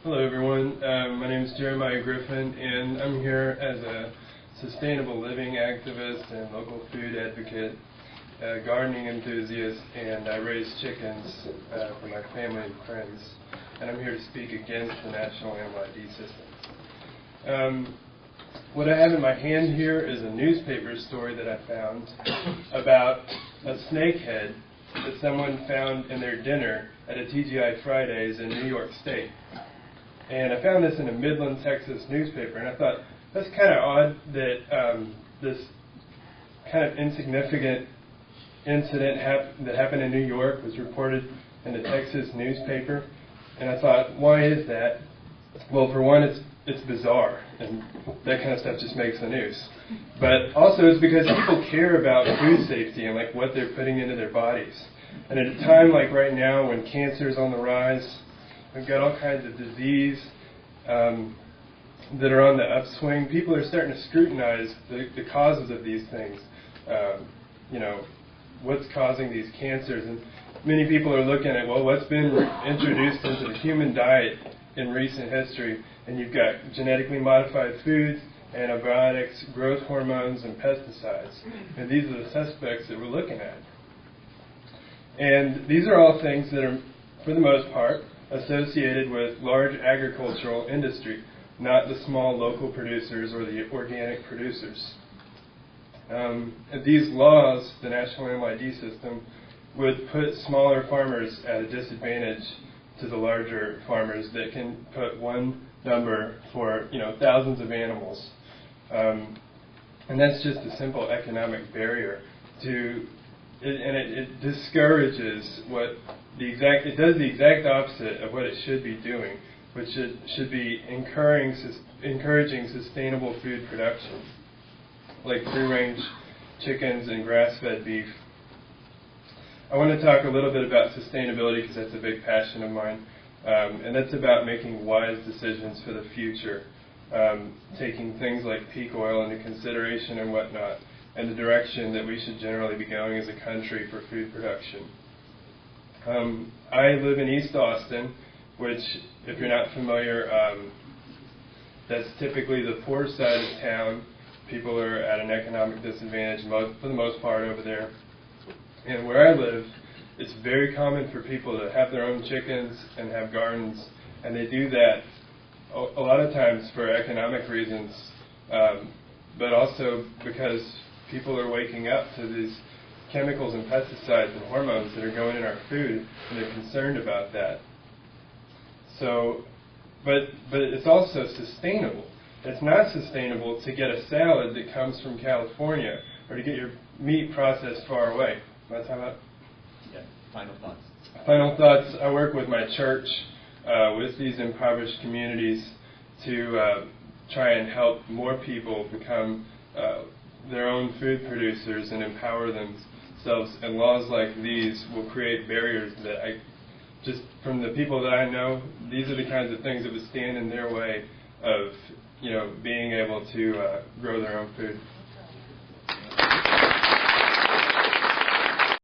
Hello everyone, my name is Jeremiah Griffin and I'm here as a sustainable living activist and local food advocate, gardening enthusiast, and I raise chickens for my family and friends. And I'm here to speak against the National Animal ID system. What I have in my hand here is a newspaper story that I found about a snakehead that someone found in their dinner at a TGI Fridays in New York State. And I found this in a Midland, Texas newspaper, and I thought, that's kind of odd that this kind of insignificant incident that happened in New York was reported in a Texas newspaper. And I thought, why is that? Well, for one, it's bizarre, and that kind of stuff just makes the news. But also it's because people care about food safety and like what they're putting into their bodies. And at a time like right now when cancer is on the rise, we've got all kinds of disease that are on the upswing. People are starting to scrutinize the causes of these things. What's causing these cancers? And many people are looking at, well, what's been introduced into the human diet in recent history? And you've got genetically modified foods, antibiotics, growth hormones, and pesticides. And these are the suspects that we're looking at. And these are all things that are, for the most part, associated with large agricultural industry, not the small local producers or the organic producers. These laws, the National Animal ID system, would put smaller farmers at a disadvantage to the larger farmers that can put one number for thousands of animals. And that's just a simple economic barrier it discourages it does the exact opposite of what it should be doing, which should be encouraging sustainable food production, like free-range chickens and grass-fed beef. I want to talk a little bit about sustainability because that's a big passion of mine, and that's about making wise decisions for the future, taking things like peak oil into consideration and whatnot, and the direction that we should generally be going as a country for food production. I live in East Austin, which, if you're not familiar, that's typically the poor side of town. People are at an economic disadvantage for the most part over there. And where I live, it's very common for people to have their own chickens and have gardens, and they do that a lot of times for economic reasons, but also because people are waking up to these chemicals and pesticides and hormones that are going in our food, and they're concerned about that. So, but it's also sustainable. It's not sustainable to get a salad that comes from California or to get your meat processed far away. Am I talking about? Yeah, final thoughts. Final thoughts. I work with my church with these impoverished communities to try and help more people become their own food producers and empower themselves. And laws like these will create barriers that just from the people that I know, these are the kinds of things that would stand in their way of being able to grow their own food.